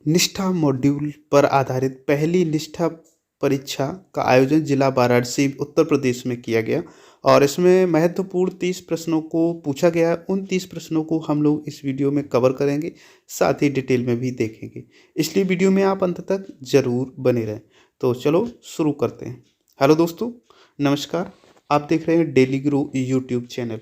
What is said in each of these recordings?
निष्ठा मॉड्यूल पर आधारित पहली निष्ठा परीक्षा का आयोजन जिला वाराणसी उत्तर प्रदेश में किया गया और इसमें महत्वपूर्ण 30 प्रश्नों को पूछा गया। उन 30 प्रश्नों को हम लोग इस वीडियो में कवर करेंगे, साथ ही डिटेल में भी देखेंगे, इसलिए वीडियो में आप अंत तक ज़रूर बने रहें। तो चलो शुरू करते हैं। हेलो दोस्तों, नमस्कार। आप देख रहे हैं डेली ग्रो यूट्यूब चैनल।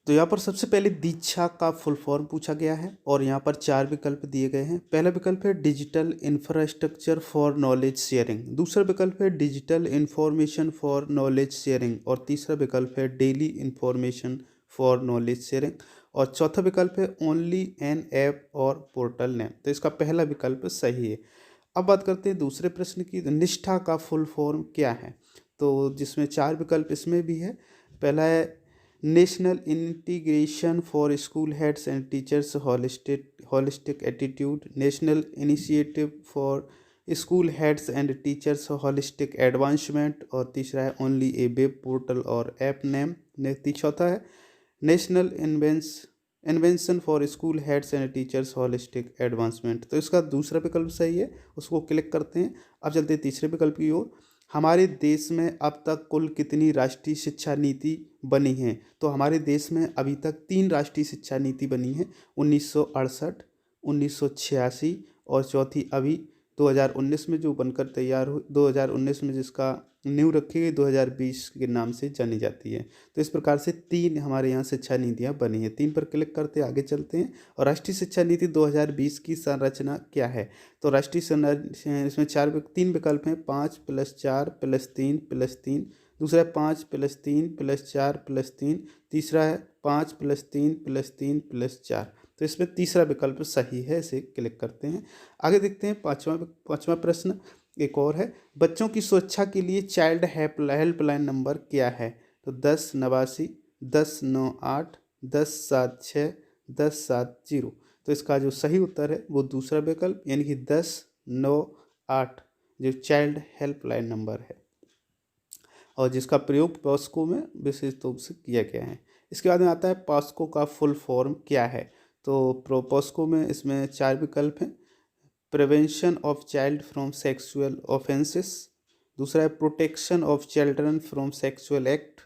तो यहाँ पर सबसे पहले दीक्षा का फुल फॉर्म पूछा गया है और यहाँ पर 4 विकल्प दिए गए हैं। पहला विकल्प है digital infrastructure for knowledge sharing, दूसरा विकल्प है digital information for knowledge sharing और तीसरा विकल्प है daily information for knowledge sharing और चौथा विकल्प है ओनली एन ऐप और पोर्टल नेम। तो इसका पहला विकल्प सही है। अब बात करते हैं दूसरे प्रश्न की। तो निष्ठा का फुल फॉर्म क्या है? तो जिसमें 4 विकल्प इसमें भी है। पहला है national integration for school heads and teachers holistic attitude, national initiative for school heads and teachers holistic advancement और तीसरा है ओनली ए वेब पोर्टल और ऐप नेम। चौथा है national invention for school heads and teachers holistic advancement. तो इसका दूसरा विकल्प सही है, उसको क्लिक करते हैं। अब चलते हैं तीसरे विकल्प की ओर। हमारे देश में अब तक कुल कितनी राष्ट्रीय शिक्षा नीति बनी हैं? तो हमारे देश में अभी तक 3 राष्ट्रीय शिक्षा नीति बनी हैं, 1968, 1986 और चौथी अभी 2019 में जो बनकर तैयार हुई, 2019 में जिसका नींव रखी गई, 2020 के नाम से जानी जाती है। तो इस प्रकार से 3 हमारे यहाँ शिक्षा नीतियाँ बनी हैं। 3 पर क्लिक करते आगे चलते हैं। और राष्ट्रीय शिक्षा नीति 2020 की संरचना क्या है? तो राष्ट्रीय इसमें 3 विकल्प हैं, 5 + 4 + 3 + 3, दूसरा है 5 + 3 + 4 + 3, तीसरा है 5 + 3 + 3 + 4। तो इसमें तीसरा विकल्प सही है, इसे क्लिक करते हैं। आगे देखते हैं पाँचवा प्रश्न एक और है, बच्चों की सुरक्षा के लिए चाइल्ड हेल्पलाइन नंबर क्या है? तो 1089, 1098, 1076, 1070। तो इसका जो सही उत्तर है वो दूसरा विकल्प यानी कि 1098 जो चाइल्ड हेल्पलाइन नंबर है और जिसका प्रयोग पॉस्को में विशेष रूप से किया गया है। इसके बाद में आता है पॉस्को का फुल फॉर्म क्या है? तो पॉस्को में इसमें 4 विकल्प हैं। Prevention of child from sexual offences, दूसरा है protection of children from sexual act,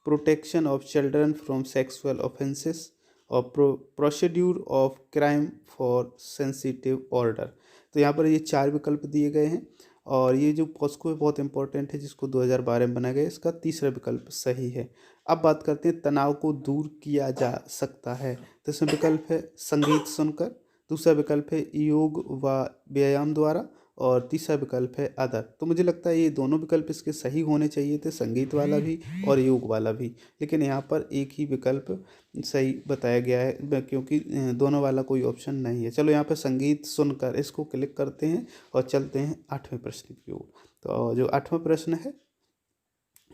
protection of children from sexual offences और procedure of crime for sensitive order. तो यहाँ पर ये 4 विकल्प दिए गए हैं और ये जो पॉस्को है बहुत इंपॉर्टेंट है, जिसको 2012 में बनाया गया। इसका तीसरा विकल्प सही है। अब बात करते हैं तनाव को दूर किया जा सकता है। तो इसमें विकल्प है संगीत सुनकर, दूसरा विकल्प है योग व व्यायाम द्वारा और तीसरा विकल्प है अदर। तो मुझे लगता है ये दोनों विकल्प इसके सही होने चाहिए थे, संगीत वाला भी और योग वाला भी, लेकिन यहाँ पर एक ही विकल्प सही बताया गया है क्योंकि दोनों वाला कोई ऑप्शन नहीं है। चलो यहाँ पर संगीत सुनकर इसको क्लिक करते हैं और चलते हैं 8वें प्रश्न की ओर। तो जो 8वां प्रश्न है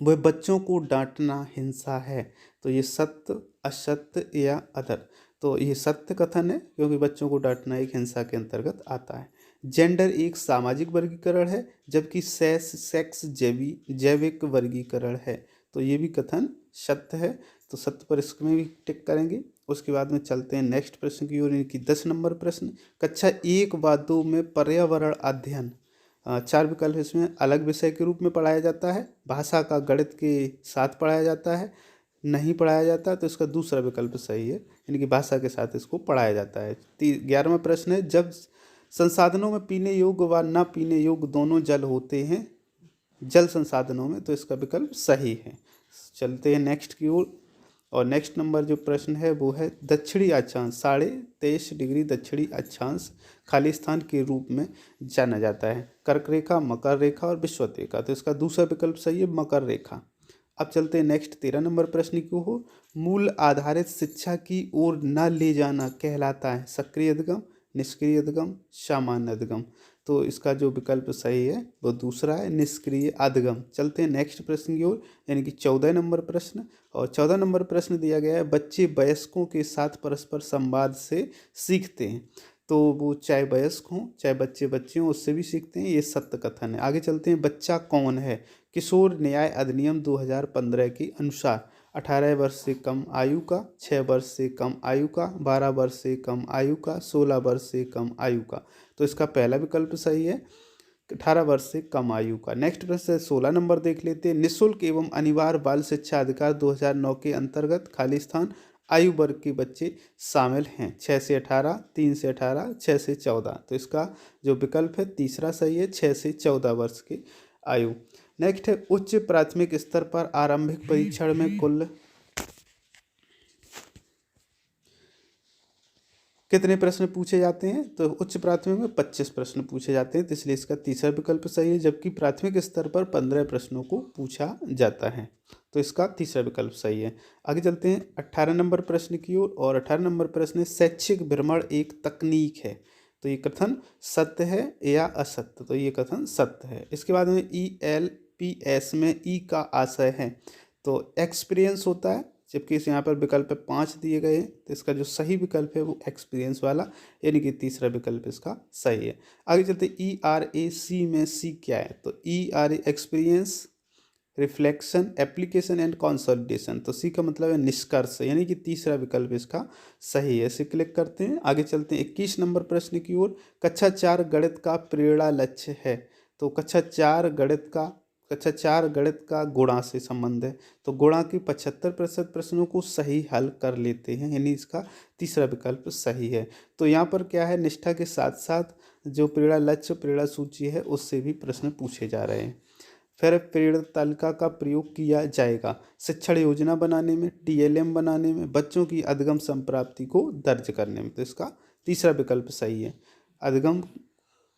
वह बच्चों को डांटना हिंसा है। तो ये सत्य, असत्य या अदर? तो ये सत्य कथन है क्योंकि बच्चों को डांटना एक हिंसा के अंतर्गत आता है। जेंडर एक सामाजिक वर्गीकरण है जबकि सेक्स जैविक वर्गीकरण है। तो ये भी कथन सत्य है, तो सत्य पर इसमें भी टिक करेंगे। उसके बाद में चलते हैं नेक्स्ट प्रश्न की ओर, इनकी 10 नंबर प्रश्न। कक्षा 1 व 2 में पर्यावरण अध्ययन 4 विकल्प इसमें अलग विषय के रूप में पढ़ाया जाता है, भाषा का गणित के साथ पढ़ाया जाता है, नहीं पढ़ाया जाता। तो इसका दूसरा विकल्प सही है, यानी कि भाषा के साथ इसको पढ़ाया जाता है। 11वां प्रश्न है, जब संसाधनों में पीने योग्य व न पीने योग्य दोनों जल होते हैं जल संसाधनों में, तो इसका विकल्प सही है। चलते हैं नेक्स्ट की ओर और नेक्स्ट नंबर जो प्रश्न है वो है दक्षिणी अक्षांश 23.5 डिग्री दक्षिणी अक्षांश खाली स्थान के रूप में जाना जाता है, कर्क रेखा, मकर रेखा और विषुवत रेखा। तो इसका दूसरा विकल्प सही है, मकर रेखा। अब चलते हैं नेक्स्ट 13 नंबर प्रश्न की ओर। मूल आधारित शिक्षा की ओर न ले जाना कहलाता है सक्रिय उद्गम, निष्क्रिय उद्गम, सामान्य उद्गम। तो इसका जो विकल्प सही है वो दूसरा है, निष्क्रिय उद्गम। चलते हैं नेक्स्ट प्रश्न की ओर, यानी कि 14 नंबर प्रश्न। और 14 नंबर प्रश्न दिया गया है, बच्चे वयस्कों के साथ परस्पर संवाद से सीखते हैं। तो वो चाहे वयस्क हों चाहे बच्चे बच्चे हों, उससे भी सीखते हैं, ये सत्य कथन है। आगे चलते हैं, बच्चा कौन है? किशोर न्याय अधिनियम 2015 के अनुसार 18 वर्ष से कम आयु का, 6 वर्ष से कम आयु का, 12 वर्ष से कम आयु का, 16 वर्ष से कम आयु का। तो इसका पहला विकल्प सही है, 18 वर्ष से कम आयु का। नेक्स्ट प्रश्न है 16 नंबर देख लेते हैं। निःशुल्क एवं अनिवार्य बाल शिक्षा अधिकार 2009 के अंतर्गत खाली स्थान आयु वर्ग के बच्चे शामिल हैं। 6 से 18, 3 से 18, 6 से 14। तो इसका जो विकल्प है तीसरा सही है, 6 से 14 वर्ष की आयु। नेक्स्ट है उच्च प्राथमिक स्तर पर आरंभिक परीक्षण में कुल कितने प्रश्न पूछे जाते हैं? तो उच्च प्राथमिक में 25 प्रश्न पूछे जाते हैं, तो इसलिए इसका तीसरा विकल्प सही है। जबकि प्राथमिक स्तर पर 15 प्रश्नों को पूछा जाता है, तो इसका तीसरा विकल्प सही है। आगे चलते हैं 18 नंबर प्रश्न की ओर, और 18 नंबर प्रश्न है शैक्षिक भ्रमण एक तकनीक है। तो ये कथन सत्य है या असत्य? तो ये कथन सत्य है। इसके बाद में ELPS में ई का आशय है, तो एक्सपीरियंस होता है, जबकि इस यहाँ पर विकल्प 5 दिए गए हैं, तो इसका जो सही विकल्प है वो एक्सपीरियंस वाला, यानी कि तीसरा विकल्प इसका सही है। आगे चलते ERAC में सी क्या है? तो ERA experience, reflection, application and consolidation. तो सी का मतलब है निष्कर्ष, यानी कि तीसरा विकल्प इसका सही है। इसे क्लिक करते हैं, आगे चलते हैं 21 नंबर प्रश्न की ओर। कक्षा 4 गणित का प्रेरणा लक्ष्य है। तो कक्षा 4 गणित का गुणा से संबंध है, तो गुणा की 75% प्रश्नों को सही हल कर लेते हैं, यानी इसका तीसरा विकल्प सही है। तो यहाँ पर क्या है, निष्ठा के साथ साथ जो प्रेरणा लक्ष्य, प्रेरणा सूची है, उससे भी प्रश्न पूछे जा रहे हैं। फिर प्रेरणा तालिका का प्रयोग किया जाएगा शिक्षण योजना बनाने में, TLM बनाने में, बच्चों की अधिगम संप्राप्ति को दर्ज करने में। तो इसका तीसरा विकल्प सही है, अधिगम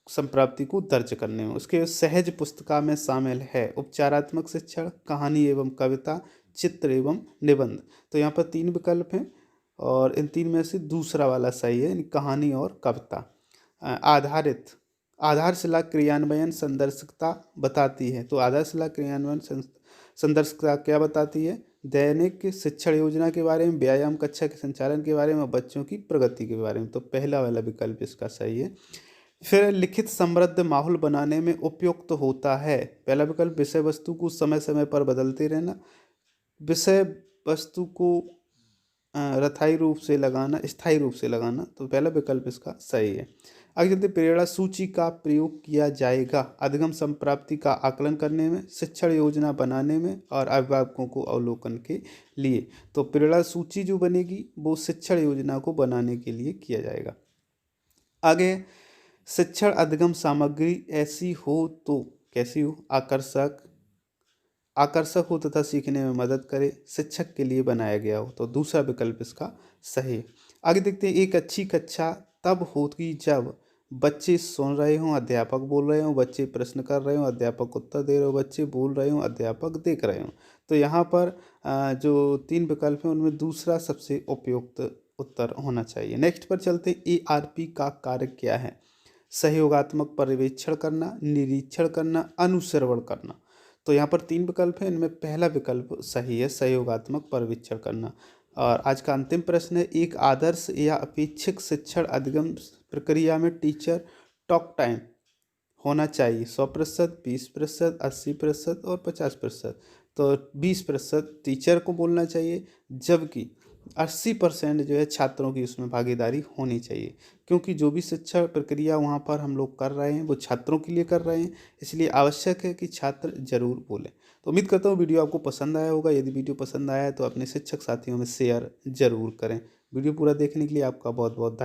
संप्राप्ति को दर्ज करने में। उसके सहज पुस्तिका में शामिल है उपचारात्मक शिक्षण, कहानी एवं कविता, चित्र एवं निबंध। तो यहाँ पर 3 विकल्प हैं, और इन 3 में से दूसरा वाला सही है, यानी कहानी और कविता आधारित। आधारशिला क्रियान्वयन संदर्शिकता बताती है। तो आधारशिला क्रियान्वयन संदर्शिकता क्या बताती है? दैनिक शिक्षण योजना के बारे में, व्यायाम कक्षा के संचालन के बारे में, बच्चों की प्रगति के बारे में। तो पहला वाला विकल्प इसका सही है। फिर लिखित समृद्ध माहौल बनाने में उपयुक्त होता है। पहला विकल्प विषय वस्तु को समय समय पर बदलते रहना, विषय वस्तु को स्थायी रूप से लगाना। तो पहला विकल्प इसका सही है। आगे चलते प्रेरणा सूची का प्रयोग किया जाएगा अधिगम संप्राप्ति का आकलन करने में, शिक्षण योजना बनाने में, और अभिभावकों को अवलोकन के लिए। तो प्रेरणा सूची जो बनेगी वो शिक्षण योजना को बनाने के लिए किया जाएगा। आगे शिक्षण अधिगम सामग्री ऐसी हो तो कैसी हो? आकर्षक हो तथा सीखने में मदद करे, शिक्षक के लिए बनाया गया हो। तो दूसरा विकल्प इसका सही है। आगे देखते हैं एक अच्छी कक्षा तब होगी जब बच्चे सुन रहे हों, अध्यापक बोल रहे हों, बच्चे प्रश्न कर रहे हों, अध्यापक उत्तर दे रहे हो, बच्चे बोल रहे हों, अध्यापक देख रहे हों। तो यहाँ पर जो 3 विकल्प हैं उनमें दूसरा सबसे उपयुक्त उत्तर होना चाहिए। नेक्स्ट पर चलते हैं ARP का कार्य क्या है? सहयोगात्मक पर्यवेक्षण करना, निरीक्षण करना, अनुश्रवण करना। तो यहाँ पर 3 विकल्प हैं, इनमें पहला विकल्प सही है, सहयोगात्मक पर्यवेक्षण करना। और आज का अंतिम प्रश्न है एक आदर्श या अपेक्षित शिक्षण अधिगम प्रक्रिया में टीचर टॉक टाइम होना चाहिए 100%, 20%, 80% और 50%। तो 20% टीचर को बोलना चाहिए, जबकि 80% जो है छात्रों की उसमें भागीदारी होनी चाहिए, क्योंकि जो भी शिक्षा प्रक्रिया वहाँ पर हम लोग कर रहे हैं वो छात्रों के लिए कर रहे हैं, इसलिए आवश्यक है कि छात्र जरूर बोलें। तो उम्मीद करता हूँ वीडियो आपको पसंद आया होगा। यदि वीडियो पसंद आया है तो अपने शिक्षक साथियों में शेयर जरूर करें। वीडियो पूरा देखने के लिए आपका बहुत बहुत धन्यवाद।